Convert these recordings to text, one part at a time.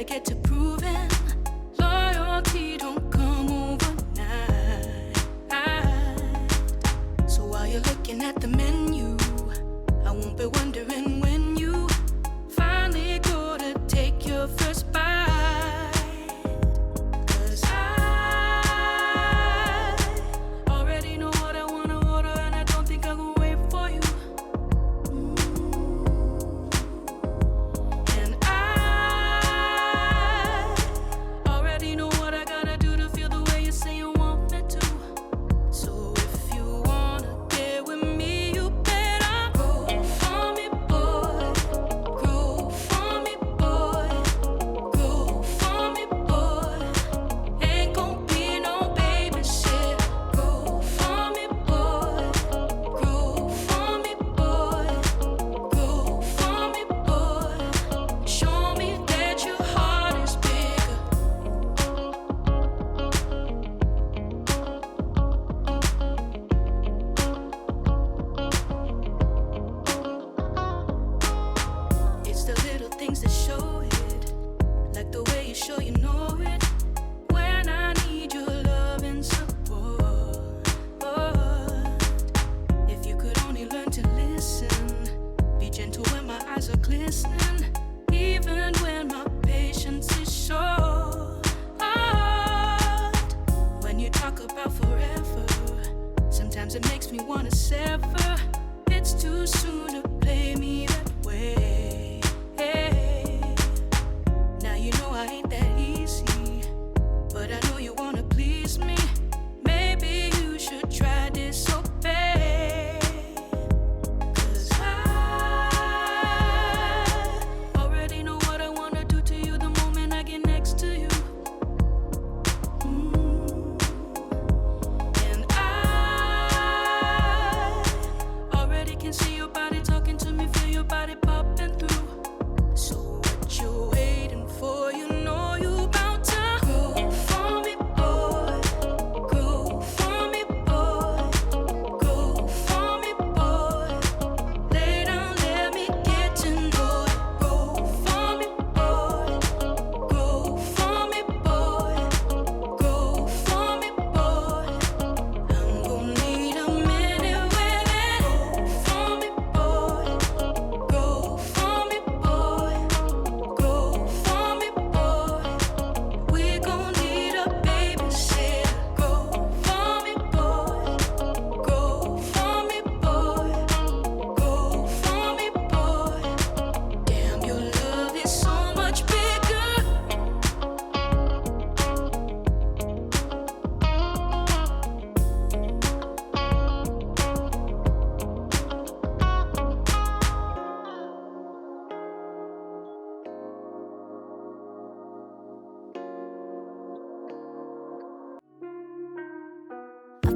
gotta get to proving loyalty don't come overnight. So while you're looking at the menu, I won't be wondering when you finally go to take your first bite.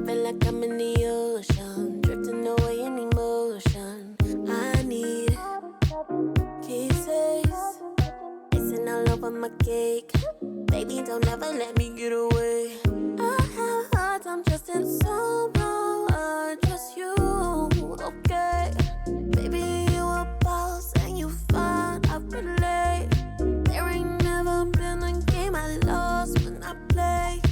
Feel like I'm in the ocean, drifting away in emotion. I need kisses, icing all over my cake. Baby, don't ever let me get away. I have a hard time trusting someone, just you, okay? Baby, you a boss and you fine, I relate. There ain't never been a game I lost when I play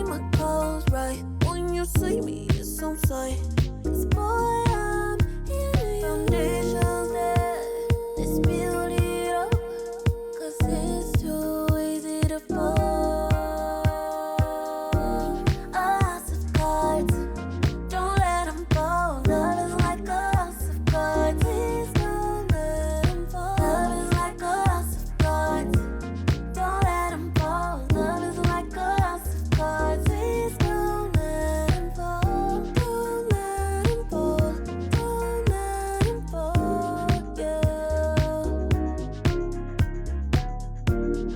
my cards right. When you see me, it's some sight. 'Cause boy, I'm in the foundation's there. Let's build it up, 'cause it's too easy to fall. A house of cards, don't let them fall. Love is like a house of cards, please don't let them fall. Love is like a house of cards, don't let them fall. Love is like a house of cards, please don't let them fall. Don't let them fall, don't let them fall, yeah.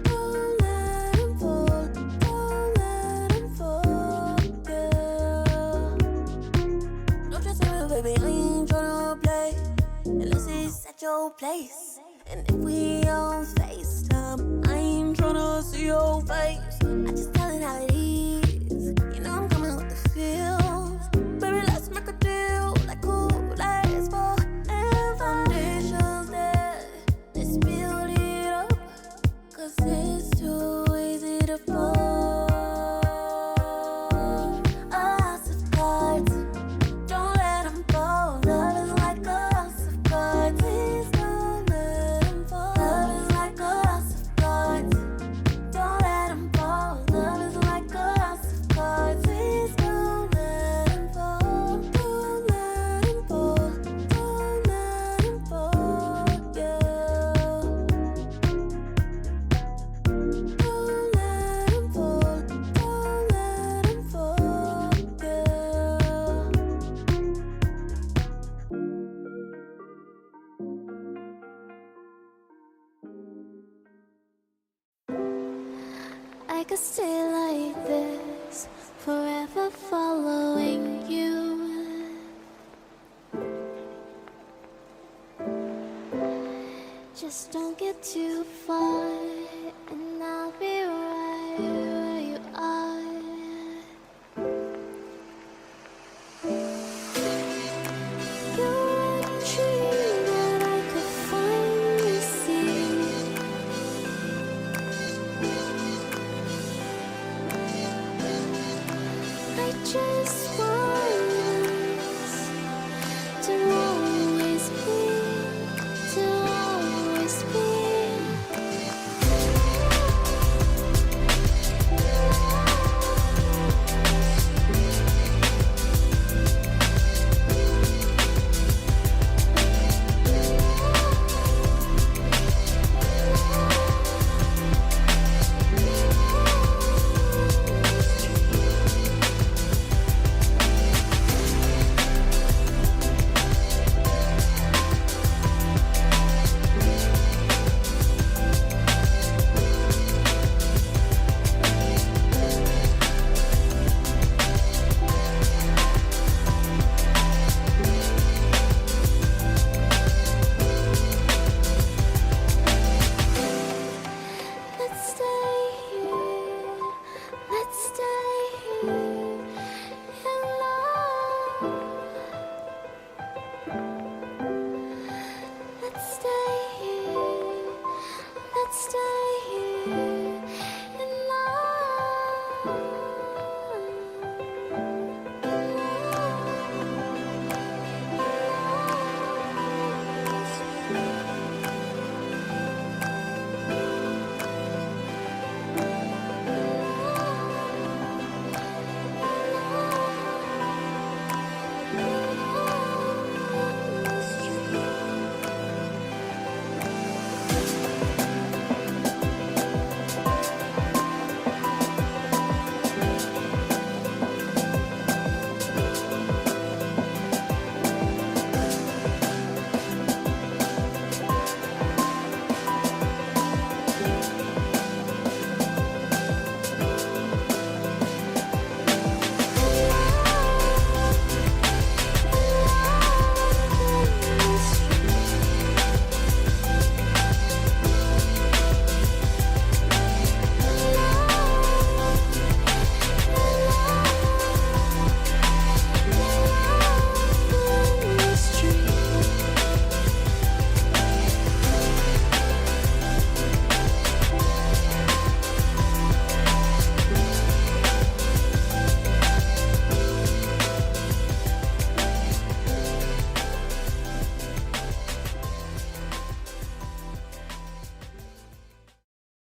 Don't let them fall, don't let them fall, yeah. Don't you say me, baby, I ain't tryna play unless it's at your place. And if we on FaceTime, I ain't tryna see your face. I just tell it how it is. You know I'm coming with the feels. Baby, let's make a deal like who lasts for. And foundations there. Let's build it up, 'cause it's I could stay like this, forever following you. Just don't get too far, and I'll be right where you are. You're a dream that I could finally see. I just want us to always be, to always be.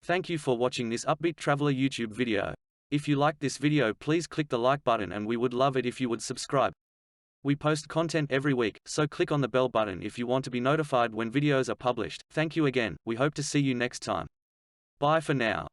Thank you for watching this Upbeat Traveler YouTube video. If you liked this video, please click the like button, and we would love it if you would subscribe. We post content every week, so click on the bell button if you want to be notified when videos are published. Thank you again. We hope to see you next time. Bye for now.